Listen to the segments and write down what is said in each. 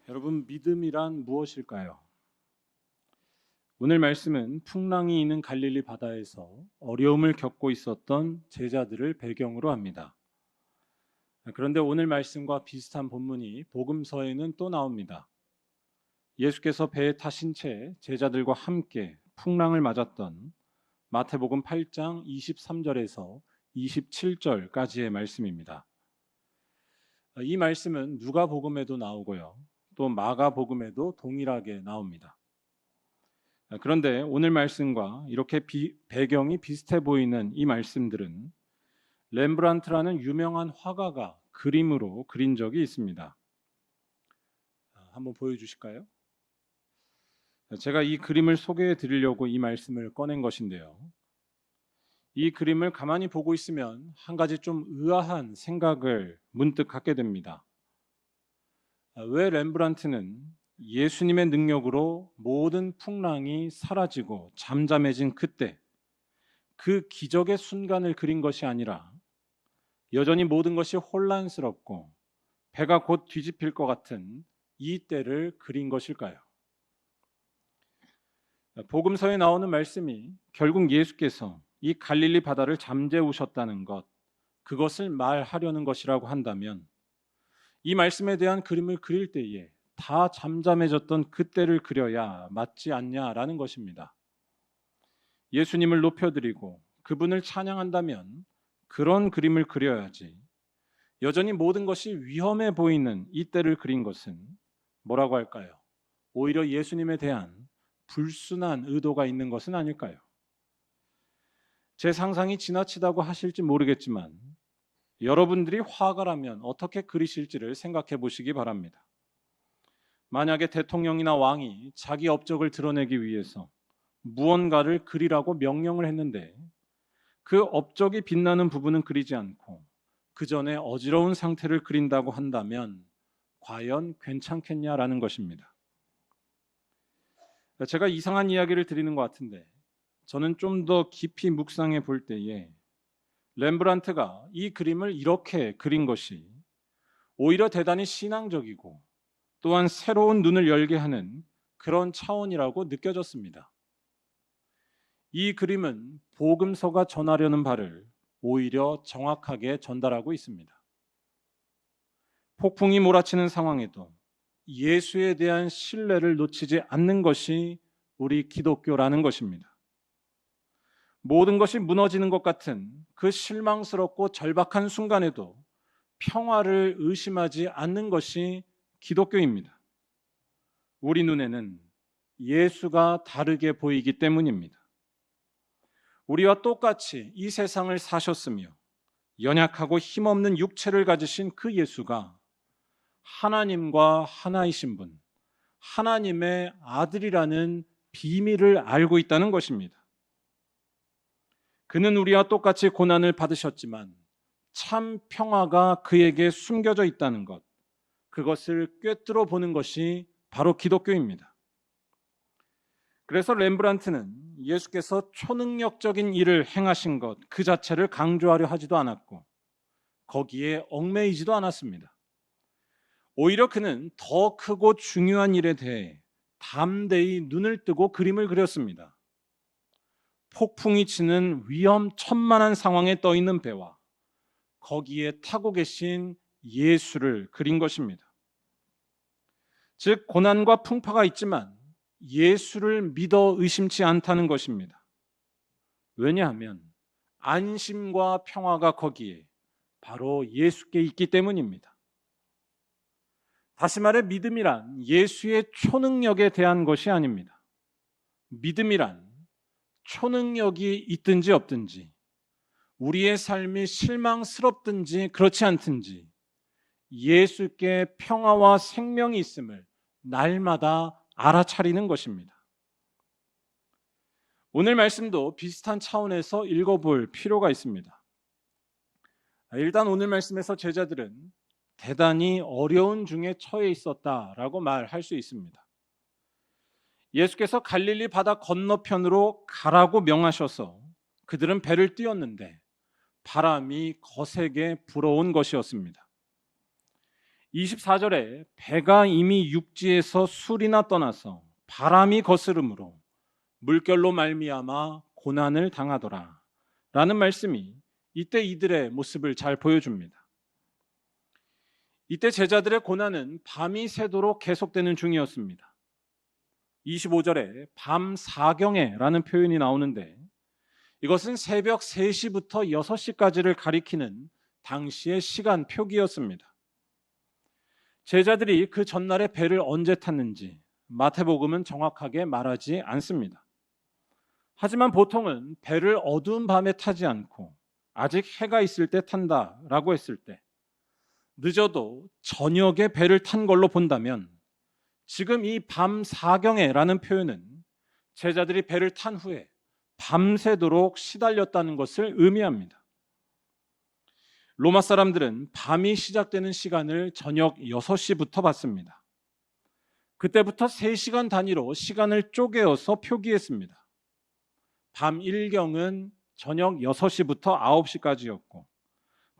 여러분, 믿음이란 무엇일까요? 오늘 말씀은 풍랑이 있는 갈릴리 바다에서 어려움을 겪고 있었던 제자들을 배경으로 합니다. 그런데 오늘 말씀과 비슷한 본문이 복음서에는 또 나옵니다. 예수께서 배에 타신 채 제자들과 함께 풍랑을 맞았던 마태복음 8장 23절에서 27절까지의 말씀입니다. 이 말씀은 누가복음에도 나오고요. 또 마가복음에도 동일하게 나옵니다. 그런데 오늘 말씀과 이렇게 배경이 비슷해 보이는 이 말씀들은 렘브란트라는 유명한 화가가 그림으로 그린 적이 있습니다. 한번 보여주실까요? 제가 이 그림을 소개해 드리려고 이 말씀을 꺼낸 것인데요. 이 그림을 가만히 보고 있으면 한 가지 좀 의아한 생각을 문득 갖게 됩니다. 왜 렘브란트는 예수님의 능력으로 모든 풍랑이 사라지고 잠잠해진 그때 그 기적의 순간을 그린 것이 아니라 여전히 모든 것이 혼란스럽고 배가 곧 뒤집힐 것 같은 이 때를 그린 것일까요? 복음서에 나오는 말씀이 결국 예수께서 이 갈릴리 바다를 잠재우셨다는 것, 그것을 말하려는 것이라고 한다면 이 말씀에 대한 그림을 그릴 때에 다 잠잠해졌던 그때를 그려야 맞지 않냐라는 것입니다. 예수님을 높여드리고 그분을 찬양한다면 그런 그림을 그려야지 여전히 모든 것이 위험해 보이는 이때를 그린 것은 뭐라고 할까요? 오히려 예수님에 대한 불순한 의도가 있는 것은 아닐까요? 제 상상이 지나치다고 하실지 모르겠지만 여러분들이 화가라면 어떻게 그리실지를 생각해 보시기 바랍니다. 만약에 대통령이나 왕이 자기 업적을 드러내기 위해서 무언가를 그리라고 명령을 했는데 그 업적이 빛나는 부분은 그리지 않고 그 전에 어지러운 상태를 그린다고 한다면 과연 괜찮겠냐라는 것입니다. 제가 이상한 이야기를 드리는 것 같은데 저는 좀 더 깊이 묵상해 볼 때에 렘브란트가 이 그림을 이렇게 그린 것이 오히려 대단히 신앙적이고 또한 새로운 눈을 열게 하는 그런 차원이라고 느껴졌습니다. 이 그림은 복음서가 전하려는 바를 오히려 정확하게 전달하고 있습니다. 폭풍이 몰아치는 상황에도 예수에 대한 신뢰를 놓치지 않는 것이 우리 기독교라는 것입니다. 모든 것이 무너지는 것 같은 그 실망스럽고 절박한 순간에도 평화를 의심하지 않는 것이 기독교입니다. 우리 눈에는 예수가 다르게 보이기 때문입니다. 우리와 똑같이 이 세상을 사셨으며 연약하고 힘없는 육체를 가지신 그 예수가 하나님과 하나이신 분, 하나님의 아들이라는 비밀을 알고 있다는 것입니다. 그는 우리와 똑같이 고난을 받으셨지만 참 평화가 그에게 숨겨져 있다는 것, 그것을 꿰뚫어 보는 것이 바로 기독교입니다. 그래서 렘브란트는 예수께서 초능력적인 일을 행하신 것 그 자체를 강조하려 하지도 않았고 거기에 얽매이지도 않았습니다. 오히려 그는 더 크고 중요한 일에 대해 담대히 눈을 뜨고 그림을 그렸습니다. 폭풍이 치는 위험천만한 상황에 떠 있는 배와 거기에 타고 계신 예수를 그린 것입니다. 즉 고난과 풍파가 있지만 예수를 믿어 의심치 않다는 것입니다. 왜냐하면 안심과 평화가 거기에 바로 예수께 있기 때문입니다. 다시 말해 믿음이란 예수의 초능력에 대한 것이 아닙니다. 믿음이란 초능력이 있든지 없든지 우리의 삶이 실망스럽든지 그렇지 않든지 예수께 평화와 생명이 있음을 날마다 알아차리는 것입니다. 오늘 말씀도 비슷한 차원에서 읽어볼 필요가 있습니다. 일단 오늘 말씀에서 제자들은 대단히 어려운 중에 처해 있었다라고 말할 수 있습니다. 예수께서 갈릴리 바다 건너편으로 가라고 명하셔서 그들은 배를 띄웠는데 바람이 거세게 불어온 것이었습니다. 24절에 배가 이미 육지에서 술이나 떠나서 바람이 거스름으로 물결로 말미암아 고난을 당하더라 라는 말씀이 이때 이들의 모습을 잘 보여줍니다. 이때 제자들의 고난은 밤이 새도록 계속되는 중이었습니다. 25절에 밤 사경에 라는 표현이 나오는데 이것은 새벽 3시부터 6시까지를 가리키는 당시의 시간 표기였습니다. 제자들이 그 전날에 배를 언제 탔는지 마태복음은 정확하게 말하지 않습니다. 하지만 보통은 배를 어두운 밤에 타지 않고 아직 해가 있을 때 탄다라고 했을 때 늦어도 저녁에 배를 탄 걸로 본다면 지금 이 밤 사경에라는 표현은 제자들이 배를 탄 후에 밤새도록 시달렸다는 것을 의미합니다. 로마 사람들은 밤이 시작되는 시간을 저녁 6시부터 봤습니다. 그때부터 3시간 단위로 시간을 쪼개어서 표기했습니다. 밤 1경은 저녁 6시부터 9시까지였고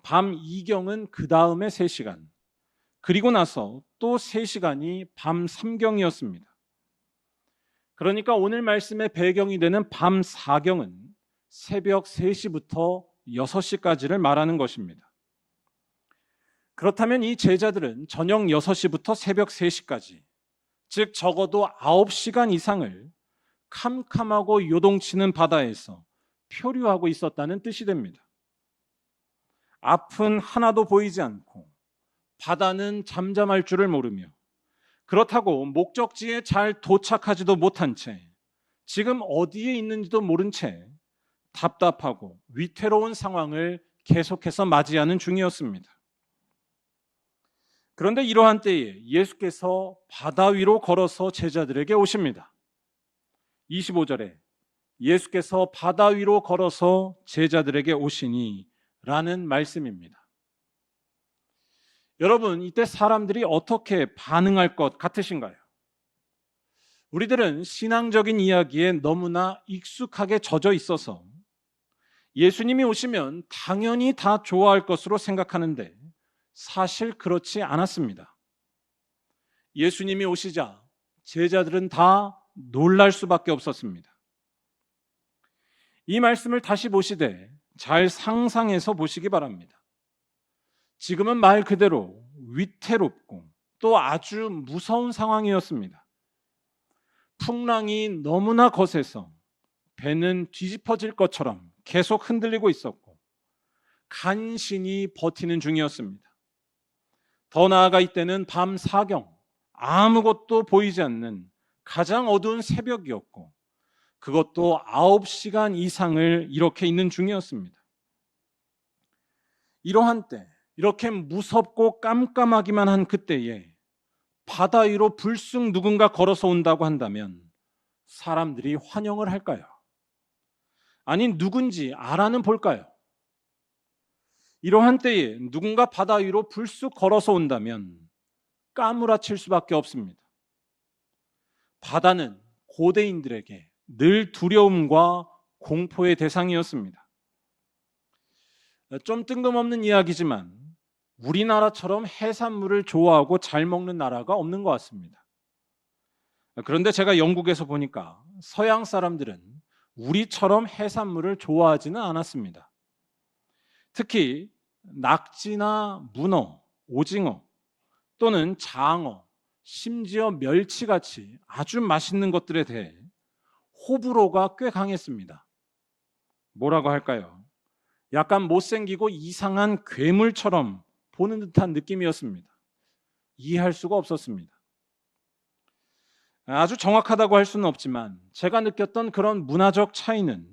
밤 2경은 그 다음에 3시간, 그리고 나서 또 3시간이 밤 3경이었습니다. 그러니까 오늘 말씀의 배경이 되는 밤 4경은 새벽 3시부터 6시까지를 말하는 것입니다. 그렇다면 이 제자들은 저녁 6시부터 새벽 3시까지, 즉 적어도 9시간 이상을 캄캄하고 요동치는 바다에서 표류하고 있었다는 뜻이 됩니다. 앞은 하나도 보이지 않고 바다는 잠잠할 줄을 모르며 그렇다고 목적지에 잘 도착하지도 못한 채 지금 어디에 있는지도 모른 채 답답하고 위태로운 상황을 계속해서 맞이하는 중이었습니다. 그런데 이러한 때에 예수께서 바다 위로 걸어서 제자들에게 오십니다. 25절에 예수께서 바다 위로 걸어서 제자들에게 오시니 라는 말씀입니다. 여러분, 이때 사람들이 어떻게 반응할 것 같으신가요? 우리들은 신앙적인 이야기에 너무나 익숙하게 젖어 있어서 예수님이 오시면 당연히 다 좋아할 것으로 생각하는데 사실 그렇지 않았습니다. 예수님이 오시자 제자들은 다 놀랄 수밖에 없었습니다. 이 말씀을 다시 보시되 잘 상상해서 보시기 바랍니다. 지금은 말 그대로 위태롭고 또 아주 무서운 상황이었습니다. 풍랑이 너무나 거세서 배는 뒤집어질 것처럼 계속 흔들리고 있었고 간신히 버티는 중이었습니다. 더 나아가 이때는 밤 사경, 아무것도 보이지 않는 가장 어두운 새벽이었고 그것도 9시간 이상을 이렇게 있는 중이었습니다. 이러한 때 이렇게 무섭고 깜깜하기만 한 그때에 바다 위로 불쑥 누군가 걸어서 온다고 한다면 사람들이 환영을 할까요? 아니 누군지 알아는 볼까요? 이러한 때에 누군가 바다 위로 불쑥 걸어서 온다면 까무라칠 수밖에 없습니다. 바다는 고대인들에게 늘 두려움과 공포의 대상이었습니다. 좀 뜬금없는 이야기지만 우리나라처럼 해산물을 좋아하고 잘 먹는 나라가 없는 것 같습니다. 그런데 제가 영국에서 보니까 서양 사람들은 우리처럼 해산물을 좋아하지는 않았습니다. 특히 낙지나 문어, 오징어 또는 장어, 심지어 멸치같이 아주 맛있는 것들에 대해 호불호가 꽤 강했습니다. 뭐라고 할까요? 약간 못생기고 이상한 괴물처럼 보는 듯한 느낌이었습니다. 이해할 수가 없었습니다. 아주 정확하다고 할 수는 없지만 제가 느꼈던 그런 문화적 차이는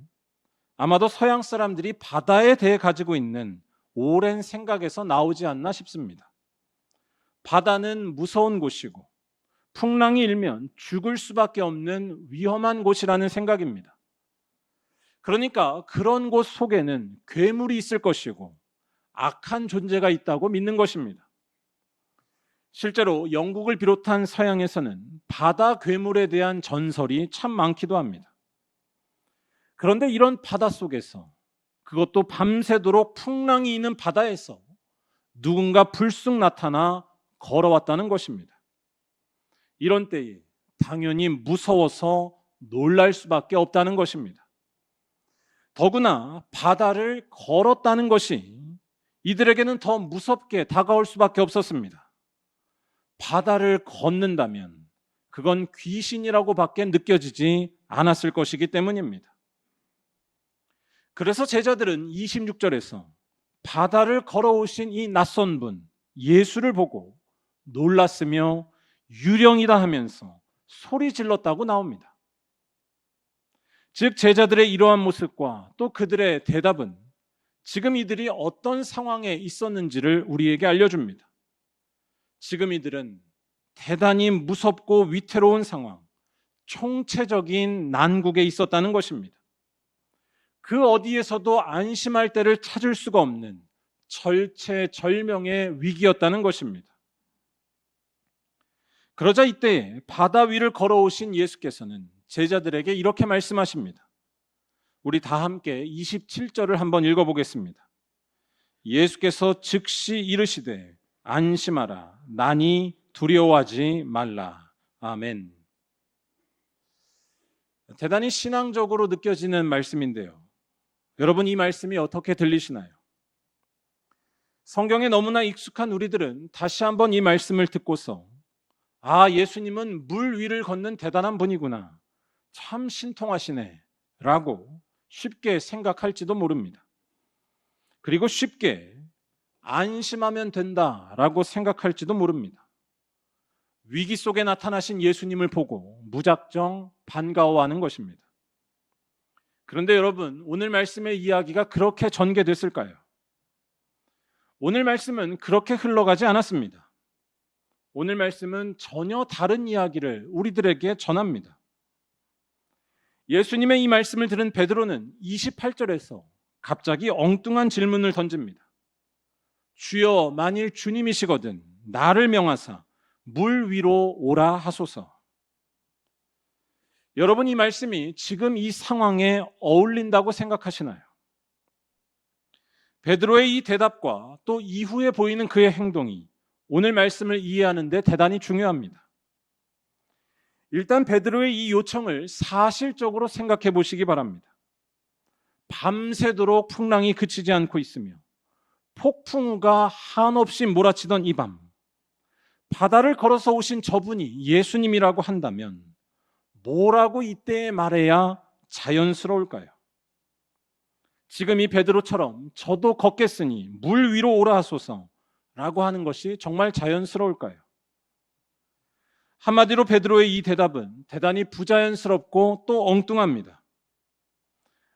아마도 서양 사람들이 바다에 대해 가지고 있는 오랜 생각에서 나오지 않나 싶습니다. 바다는 무서운 곳이고 풍랑이 일면 죽을 수밖에 없는 위험한 곳이라는 생각입니다. 그러니까 그런 곳 속에는 괴물이 있을 것이고 악한 존재가 있다고 믿는 것입니다. 실제로 영국을 비롯한 서양에서는 바다 괴물에 대한 전설이 참 많기도 합니다. 그런데 이런 바다 속에서, 그것도 밤새도록 풍랑이 있는 바다에서 누군가 불쑥 나타나 걸어왔다는 것입니다. 이런 때에 당연히 무서워서 놀랄 수밖에 없다는 것입니다. 더구나 바다를 걸었다는 것이 이들에게는 더 무섭게 다가올 수밖에 없었습니다. 바다를 걷는다면 그건 귀신이라고밖에 느껴지지 않았을 것이기 때문입니다. 그래서 제자들은 26절에서 바다를 걸어오신 이 낯선 분 예수를 보고 놀랐으며 유령이다 하면서 소리 질렀다고 나옵니다. 즉 제자들의 이러한 모습과 또 그들의 대답은 지금 이들이 어떤 상황에 있었는지를 우리에게 알려줍니다. 지금 이들은 대단히 무섭고 위태로운 상황, 총체적인 난국에 있었다는 것입니다. 그 어디에서도 안심할 때를 찾을 수가 없는 절체절명의 위기였다는 것입니다. 그러자 이때 바다 위를 걸어오신 예수께서는 제자들에게 이렇게 말씀하십니다. 우리 다 함께 27절을 한번 읽어보겠습니다. 예수께서 즉시 이르시되 안심하라 나니 두려워하지 말라. 아멘. 대단히 신앙적으로 느껴지는 말씀인데요. 여러분 이 말씀이 어떻게 들리시나요? 성경에 너무나 익숙한 우리들은 다시 한번 이 말씀을 듣고서 예수님은 물 위를 걷는 대단한 분이구나. 참 신통하시네 라고 쉽게 생각할지도 모릅니다. 그리고 쉽게 안심하면 된다라고 생각할지도 모릅니다. 위기 속에 나타나신 예수님을 보고 무작정 반가워하는 것입니다. 그런데 여러분, 오늘 말씀의 이야기가 그렇게 전개됐을까요? 오늘 말씀은 그렇게 흘러가지 않았습니다. 오늘 말씀은 전혀 다른 이야기를 우리들에게 전합니다. 예수님의 이 말씀을 들은 베드로는 28절에서 갑자기 엉뚱한 질문을 던집니다. 주여 만일 주님이시거든 나를 명하사 물 위로 오라 하소서. 여러분 이 말씀이 지금 이 상황에 어울린다고 생각하시나요? 베드로의 이 대답과 또 이후에 보이는 그의 행동이 오늘 말씀을 이해하는 데 대단히 중요합니다. 일단 베드로의 이 요청을 사실적으로 생각해 보시기 바랍니다. 밤새도록 풍랑이 그치지 않고 있으며 폭풍우가 한없이 몰아치던 이 밤, 바다를 걸어서 오신 저분이 예수님이라고 한다면 뭐라고 이때에 말해야 자연스러울까요? 지금 이 베드로처럼 저도 걷겠으니 물 위로 오라 하소서 라고 하는 것이 정말 자연스러울까요? 한마디로 베드로의 이 대답은 대단히 부자연스럽고 또 엉뚱합니다.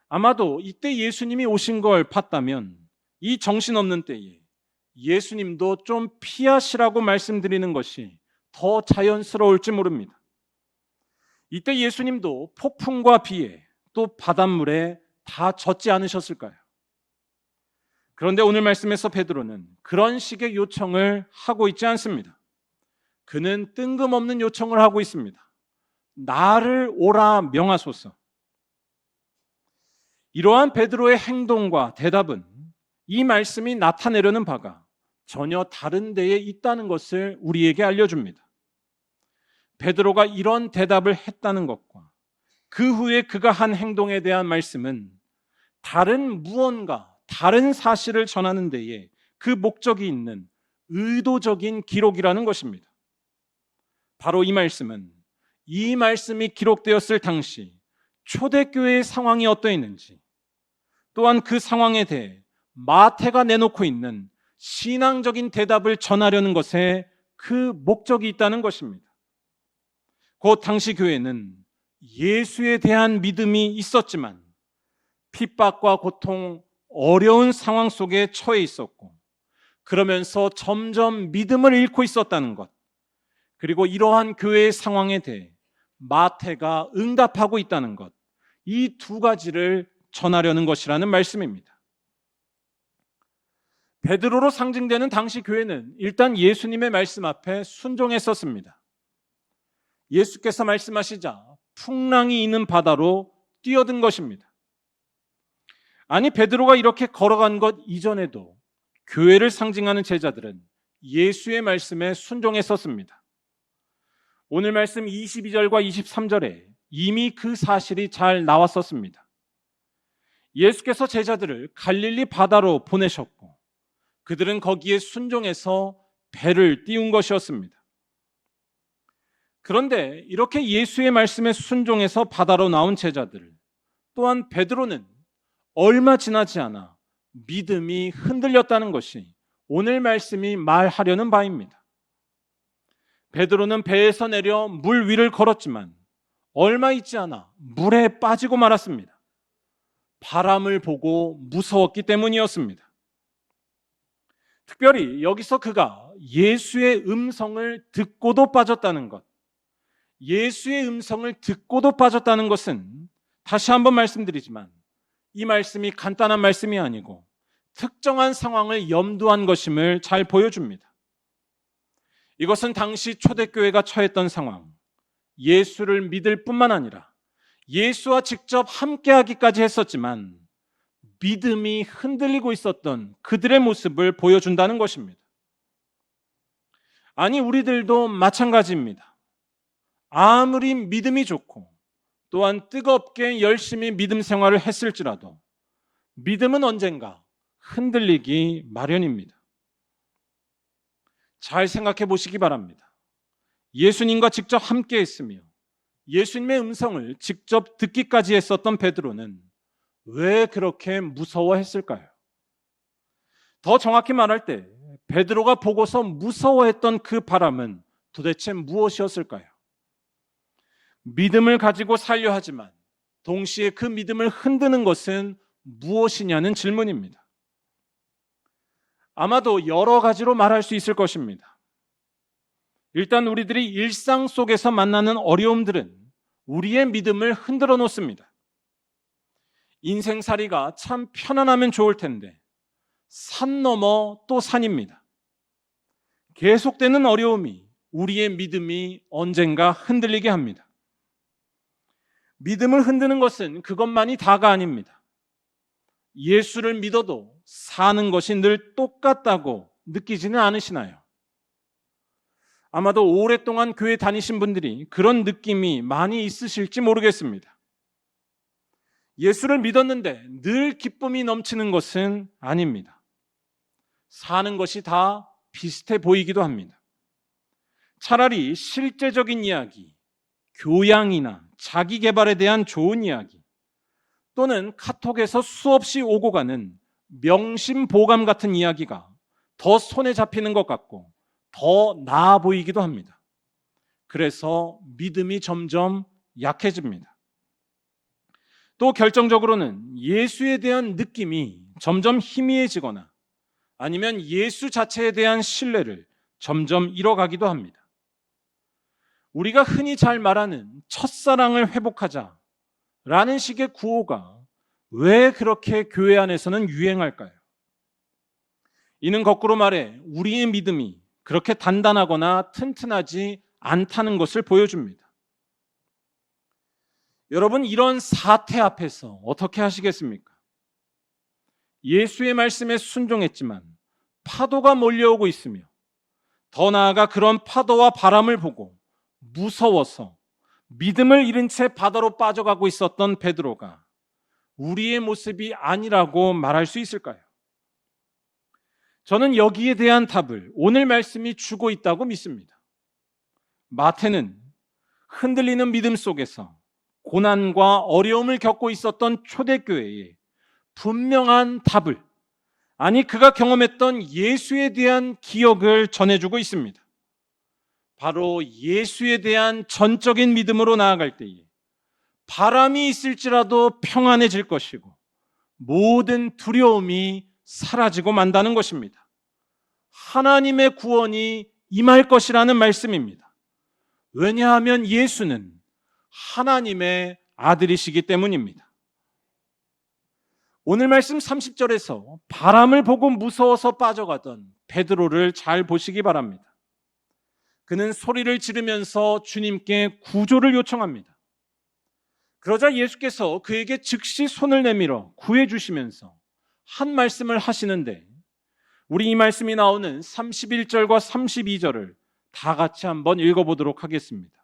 아마도 이때 예수님이 오신 걸 봤다면 이 정신없는 때에 예수님도 좀 피하시라고 말씀드리는 것이 더 자연스러울지 모릅니다. 이때 예수님도 폭풍과 비에 또 바닷물에 다 젖지 않으셨을까요? 그런데 오늘 말씀에서 베드로는 그런 식의 요청을 하고 있지 않습니다. 그는 뜬금없는 요청을 하고 있습니다. 나를 오라 명하소서. 이러한 베드로의 행동과 대답은 이 말씀이 나타내려는 바가 전혀 다른 데에 있다는 것을 우리에게 알려줍니다. 베드로가 이런 대답을 했다는 것과 그 후에 그가 한 행동에 대한 말씀은 다른 무언가, 다른 사실을 전하는 데에 그 목적이 있는 의도적인 기록이라는 것입니다. 바로 이 말씀은 이 말씀이 기록되었을 당시 초대교회의 상황이 어떠했는지, 또한 그 상황에 대해 마태가 내놓고 있는 신앙적인 대답을 전하려는 것에 그 목적이 있다는 것입니다. 곧 당시 교회는 예수에 대한 믿음이 있었지만 핍박과 고통, 어려운 상황 속에 처해 있었고, 그러면서 점점 믿음을 잃고 있었다는 것, 그리고 이러한 교회의 상황에 대해 마태가 응답하고 있다는 것, 이 두 가지를 전하려는 것이라는 말씀입니다. 베드로로 상징되는 당시 교회는 일단 예수님의 말씀 앞에 순종했었습니다. 예수께서 말씀하시자 풍랑이 있는 바다로 뛰어든 것입니다. 아니, 베드로가 이렇게 걸어간 것 이전에도 교회를 상징하는 제자들은 예수의 말씀에 순종했었습니다. 오늘 말씀 22절과 23절에 이미 그 사실이 잘 나왔었습니다. 예수께서 제자들을 갈릴리 바다로 보내셨고 그들은 거기에 순종해서 배를 띄운 것이었습니다. 그런데 이렇게 예수의 말씀에 순종해서 바다로 나온 제자들, 또한 베드로는 얼마 지나지 않아 믿음이 흔들렸다는 것이 오늘 말씀이 말하려는 바입니다. 베드로는 배에서 내려 물 위를 걸었지만 얼마 있지 않아 물에 빠지고 말았습니다. 바람을 보고 무서웠기 때문이었습니다. 특별히 여기서 그가 예수의 음성을 듣고도 빠졌다는 것, 예수의 음성을 듣고도 빠졌다는 것은 다시 한번 말씀드리지만 이 말씀이 간단한 말씀이 아니고 특정한 상황을 염두한 것임을 잘 보여줍니다. 이것은 당시 초대교회가 처했던 상황, 예수를 믿을 뿐만 아니라 예수와 직접 함께하기까지 했었지만 믿음이 흔들리고 있었던 그들의 모습을 보여준다는 것입니다. 아니, 우리들도 마찬가지입니다. 아무리 믿음이 좋고 또한 뜨겁게 열심히 믿음 생활을 했을지라도 믿음은 언젠가 흔들리기 마련입니다. 잘 생각해 보시기 바랍니다. 예수님과 직접 함께 했으며 예수님의 음성을 직접 듣기까지 했었던 베드로는 왜 그렇게 무서워했을까요? 더 정확히 말할 때 베드로가 보고서 무서워했던 그 바람은 도대체 무엇이었을까요? 믿음을 가지고 살려 하지만 동시에 그 믿음을 흔드는 것은 무엇이냐는 질문입니다. 아마도 여러 가지로 말할 수 있을 것입니다. 일단 우리들이 일상 속에서 만나는 어려움들은 우리의 믿음을 흔들어 놓습니다. 인생살이가 참 편안하면 좋을 텐데 산 넘어 또 산입니다. 계속되는 어려움이 우리의 믿음이 언젠가 흔들리게 합니다. 믿음을 흔드는 것은 그것만이 다가 아닙니다. 예수를 믿어도 사는 것이 늘 똑같다고 느끼지는 않으시나요? 아마도 오랫동안 교회 다니신 분들이 그런 느낌이 많이 있으실지 모르겠습니다. 예수를 믿었는데 늘 기쁨이 넘치는 것은 아닙니다. 사는 것이 다 비슷해 보이기도 합니다. 차라리 실제적인 이야기, 교양이나 자기 개발에 대한 좋은 이야기, 또는 카톡에서 수없이 오고 가는 명심보감 같은 이야기가 더 손에 잡히는 것 같고 더 나아 보이기도 합니다. 그래서 믿음이 점점 약해집니다. 또 결정적으로는 예수에 대한 느낌이 점점 희미해지거나 아니면 예수 자체에 대한 신뢰를 점점 잃어가기도 합니다. 우리가 흔히 잘 말하는 첫사랑을 회복하자 라는 식의 구호가 왜 그렇게 교회 안에서는 유행할까요? 이는 거꾸로 말해 우리의 믿음이 그렇게 단단하거나 튼튼하지 않다는 것을 보여줍니다. 여러분, 이런 사태 앞에서 어떻게 하시겠습니까? 예수의 말씀에 순종했지만 파도가 몰려오고 있으며 더 나아가 그런 파도와 바람을 보고 무서워서 믿음을 잃은 채 바다로 빠져가고 있었던 베드로가 우리의 모습이 아니라고 말할 수 있을까요? 저는 여기에 대한 답을 오늘 말씀이 주고 있다고 믿습니다. 마태는 흔들리는 믿음 속에서 고난과 어려움을 겪고 있었던 초대교회에 분명한 답을, 아니 그가 경험했던 예수에 대한 기억을 전해주고 있습니다. 바로 예수에 대한 전적인 믿음으로 나아갈 때에 바람이 있을지라도 평안해질 것이고 모든 두려움이 사라지고 만다는 것입니다. 하나님의 구원이 임할 것이라는 말씀입니다. 왜냐하면 예수는 하나님의 아들이시기 때문입니다. 오늘 말씀 30절에서 바람을 보고 무서워서 빠져가던 베드로를 잘 보시기 바랍니다. 그는 소리를 지르면서 주님께 구조를 요청합니다. 그러자 예수께서 그에게 즉시 손을 내밀어 구해주시면서 한 말씀을 하시는데 우리 이 말씀이 나오는 31절과 32절을 다 같이 한번 읽어보도록 하겠습니다.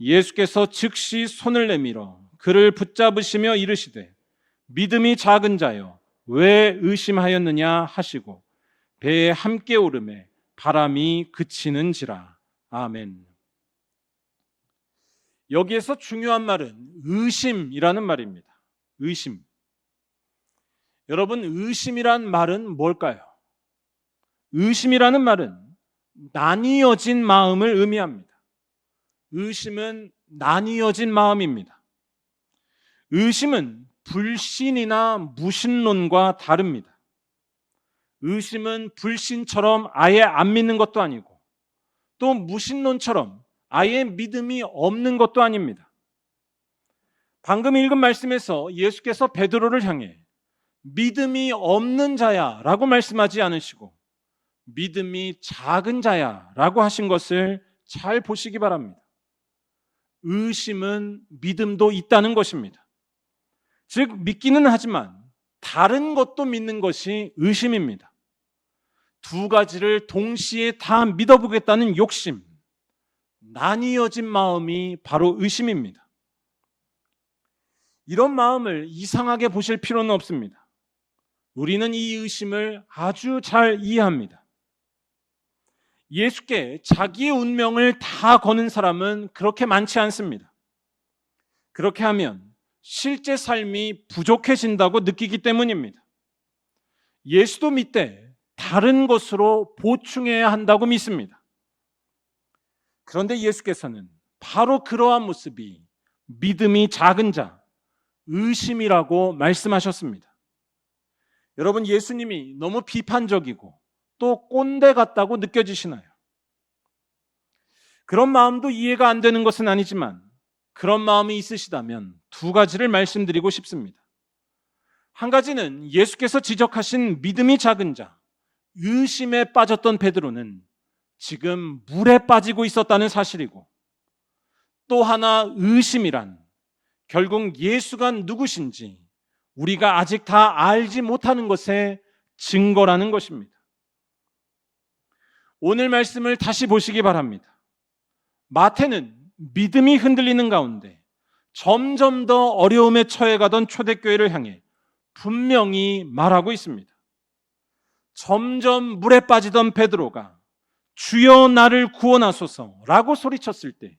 예수께서 즉시 손을 내밀어 그를 붙잡으시며 이르시되 믿음이 작은 자여 왜 의심하였느냐 하시고 배에 함께 오르매 바람이 그치는지라. 아멘. 여기에서 중요한 말은 의심이라는 말입니다. 의심. 여러분, 의심이란 말은 뭘까요? 의심이라는 말은 나뉘어진 마음을 의미합니다. 의심은 나뉘어진 마음입니다. 의심은 불신이나 무신론과 다릅니다. 의심은 불신처럼 아예 안 믿는 것도 아니고 또 무신론처럼 아예 믿음이 없는 것도 아닙니다. 방금 읽은 말씀에서 예수께서 베드로를 향해 믿음이 없는 자야 라고 말씀하지 않으시고 믿음이 작은 자야 라고 하신 것을 잘 보시기 바랍니다. 의심은 믿음도 있다는 것입니다. 즉 믿기는 하지만 다른 것도 믿는 것이 의심입니다. 두 가지를 동시에 다 믿어보겠다는 욕심, 나뉘어진 마음이 바로 의심입니다. 이런 마음을 이상하게 보실 필요는 없습니다. 우리는 이 의심을 아주 잘 이해합니다. 예수께 자기의 운명을 다 거는 사람은 그렇게 많지 않습니다. 그렇게 하면 실제 삶이 부족해진다고 느끼기 때문입니다. 예수도 믿되 다른 것으로 보충해야 한다고 믿습니다. 그런데 예수께서는 바로 그러한 모습이 믿음이 작은 자, 의심이라고 말씀하셨습니다. 여러분, 예수님이 너무 비판적이고 또 꼰대 같다고 느껴지시나요? 그런 마음도 이해가 안 되는 것은 아니지만 그런 마음이 있으시다면 두 가지를 말씀드리고 싶습니다. 한 가지는 예수께서 지적하신 믿음이 작은 자, 의심에 빠졌던 베드로는 지금 물에 빠지고 있었다는 사실이고, 또 하나 의심이란 결국 예수가 누구신지 우리가 아직 다 알지 못하는 것의 증거라는 것입니다. 오늘 말씀을 다시 보시기 바랍니다. 마태는 믿음이 흔들리는 가운데 점점 더 어려움에 처해가던 초대교회를 향해 분명히 말하고 있습니다. 점점 물에 빠지던 베드로가 주여 나를 구원하소서라고 소리쳤을 때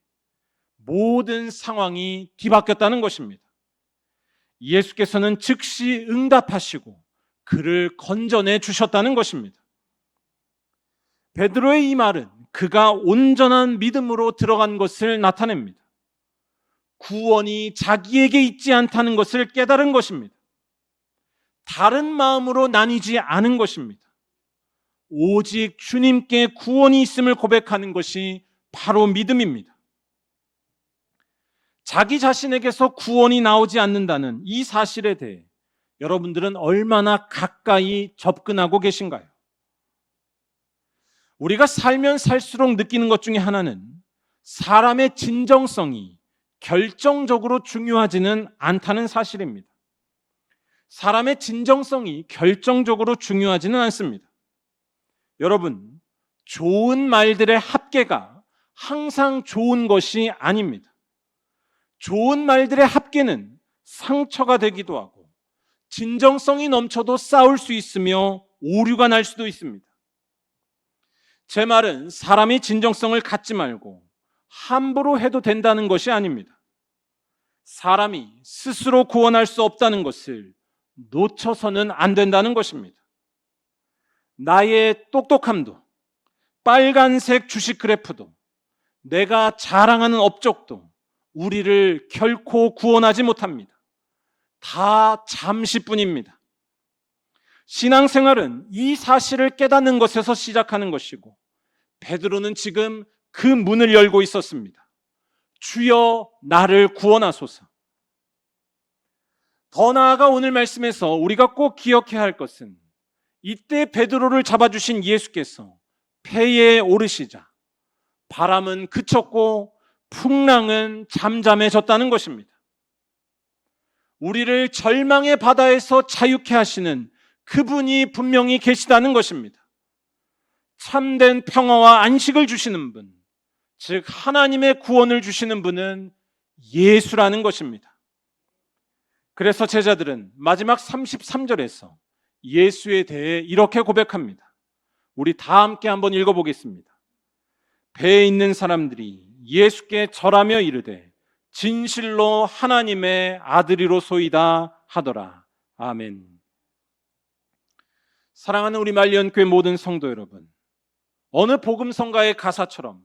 모든 상황이 뒤바뀌었다는 것입니다. 예수께서는 즉시 응답하시고 그를 건져내 주셨다는 것입니다. 베드로의 이 말은 그가 온전한 믿음으로 들어간 것을 나타냅니다. 구원이 자기에게 있지 않다는 것을 깨달은 것입니다. 다른 마음으로 나뉘지 않은 것입니다. 오직 주님께 구원이 있음을 고백하는 것이 바로 믿음입니다. 자기 자신에게서 구원이 나오지 않는다는 이 사실에 대해 여러분들은 얼마나 가까이 접근하고 계신가요? 우리가 살면 살수록 느끼는 것 중에 하나는 사람의 진정성이 결정적으로 중요하지는 않다는 사실입니다. 사람의 진정성이 결정적으로 중요하지는 않습니다. 여러분, 좋은 말들의 합계가 항상 좋은 것이 아닙니다. 좋은 말들의 합계는 상처가 되기도 하고 진정성이 넘쳐도 싸울 수 있으며 오류가 날 수도 있습니다. 제 말은 사람이 진정성을 갖지 말고 함부로 해도 된다는 것이 아닙니다. 사람이 스스로 구원할 수 없다는 것을 놓쳐서는 안 된다는 것입니다. 나의 똑똑함도, 빨간색 주식 그래프도, 내가 자랑하는 업적도 우리를 결코 구원하지 못합니다. 다 잠시뿐입니다. 신앙생활은 이 사실을 깨닫는 것에서 시작하는 것이고, 베드로는 지금 그 문을 열고 있었습니다. 주여 나를 구원하소서. 더 나아가 오늘 말씀에서 우리가 꼭 기억해야 할 것은 이때 베드로를 잡아주신 예수께서 배에 오르시자 바람은 그쳤고 풍랑은 잠잠해졌다는 것입니다. 우리를 절망의 바다에서 자유케 하시는 그분이 분명히 계시다는 것입니다. 참된 평화와 안식을 주시는 분, 즉 하나님의 구원을 주시는 분은 예수라는 것입니다. 그래서 제자들은 마지막 33절에서 예수에 대해 이렇게 고백합니다. 우리 다 함께 한번 읽어보겠습니다. 배에 있는 사람들이 예수께 절하며 이르되 진실로 하나님의 아들이로소이다 하더라. 아멘. 사랑하는 우리 말리언교회 모든 성도 여러분, 어느 복음성가의 가사처럼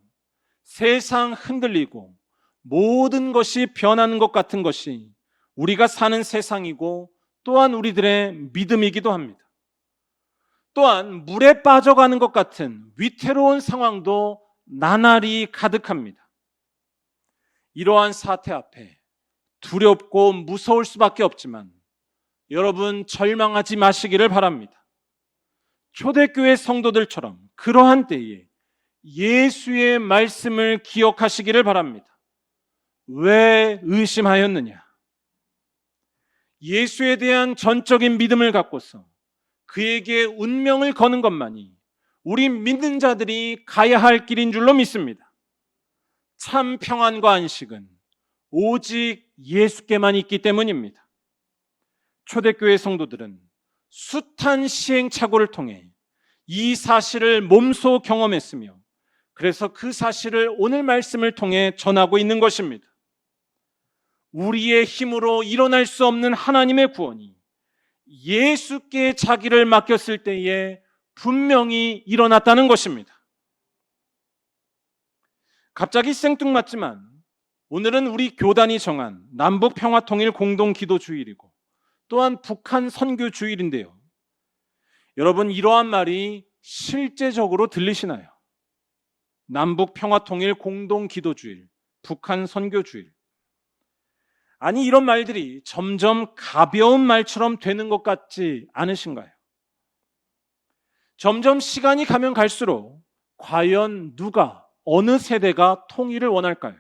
세상 흔들리고 모든 것이 변하는 것 같은 것이 우리가 사는 세상이고 또한 우리들의 믿음이기도 합니다. 또한 물에 빠져가는 것 같은 위태로운 상황도 나날이 가득합니다. 이러한 사태 앞에 두렵고 무서울 수밖에 없지만 여러분 절망하지 마시기를 바랍니다. 초대교회 성도들처럼 그러한 때에 예수의 말씀을 기억하시기를 바랍니다. 왜 의심하였느냐? 예수에 대한 전적인 믿음을 갖고서 그에게 운명을 거는 것만이 우리 믿는 자들이 가야 할 길인 줄로 믿습니다. 참 평안과 안식은 오직 예수께만 있기 때문입니다. 초대교회 성도들은 숱한 시행착오를 통해 이 사실을 몸소 경험했으며 그래서 그 사실을 오늘 말씀을 통해 전하고 있는 것입니다. 우리의 힘으로 일어날 수 없는 하나님의 구원이 예수께 자기를 맡겼을 때에 분명히 일어났다는 것입니다. 갑자기 생뚱맞지만 오늘은 우리 교단이 정한 남북평화통일 공동기도주일이고 또한 북한 선교주일인데요. 여러분, 이러한 말이 실제적으로 들리시나요? 남북평화통일 공동기도주일, 북한 선교주일. 아니, 이런 말들이 점점 가벼운 말처럼 되는 것 같지 않으신가요? 점점 시간이 가면 갈수록 과연 누가, 어느 세대가 통일을 원할까요?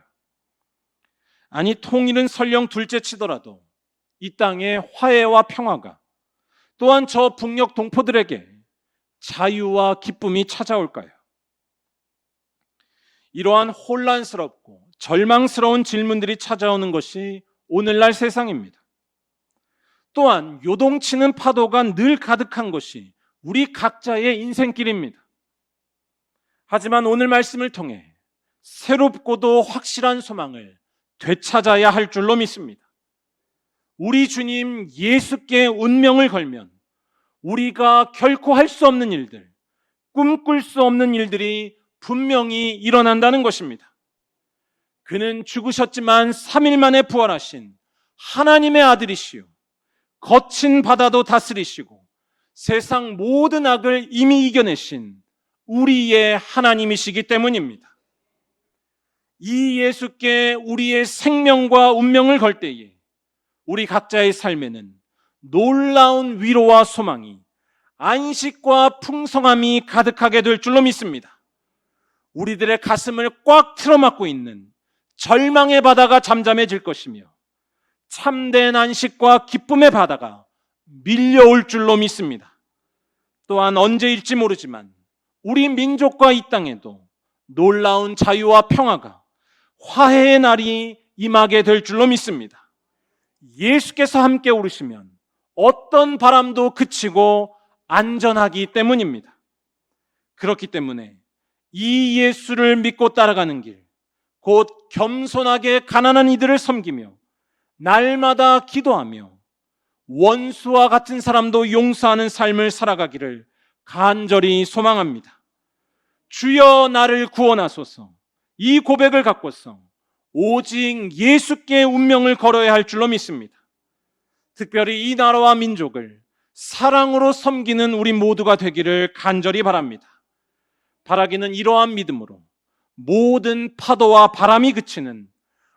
아니, 통일은 설령 둘째 치더라도 이 땅에 화해와 평화가 또한 저 북녘 동포들에게 자유와 기쁨이 찾아올까요? 이러한 혼란스럽고 절망스러운 질문들이 찾아오는 것이 오늘날 세상입니다. 또한 요동치는 파도가 늘 가득한 것이 우리 각자의 인생길입니다. 하지만 오늘 말씀을 통해 새롭고도 확실한 소망을 되찾아야 할 줄로 믿습니다. 우리 주님 예수께 운명을 걸면 우리가 결코 할 수 없는 일들, 꿈꿀 수 없는 일들이 분명히 일어난다는 것입니다. 그는 죽으셨지만 3일 만에 부활하신 하나님의 아들이시요 거친 바다도 다스리시고 세상 모든 악을 이미 이겨내신 우리의 하나님이시기 때문입니다. 이 예수께 우리의 생명과 운명을 걸 때에 우리 각자의 삶에는 놀라운 위로와 소망이, 안식과 풍성함이 가득하게 될 줄로 믿습니다. 우리들의 가슴을 꽉 틀어막고 있는 절망의 바다가 잠잠해질 것이며 참된 안식과 기쁨의 바다가 밀려올 줄로 믿습니다. 또한 언제일지 모르지만 우리 민족과 이 땅에도 놀라운 자유와 평화가, 화해의 날이 임하게 될 줄로 믿습니다. 예수께서 함께 오르시면 어떤 바람도 그치고 안전하기 때문입니다. 그렇기 때문에 이 예수를 믿고 따라가는 길, 곧 겸손하게 가난한 이들을 섬기며 날마다 기도하며 원수와 같은 사람도 용서하는 삶을 살아가기를 간절히 소망합니다. 주여 나를 구원하소서. 이 고백을 갖고서 오직 예수께 운명을 걸어야 할 줄로 믿습니다. 특별히 이 나라와 민족을 사랑으로 섬기는 우리 모두가 되기를 간절히 바랍니다. 바라기는 이러한 믿음으로 모든 파도와 바람이 그치는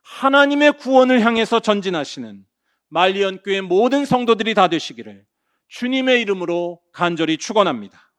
하나님의 구원을 향해서 전진하시는 말리언교회 모든 성도들이 다 되시기를 주님의 이름으로 간절히 축원합니다.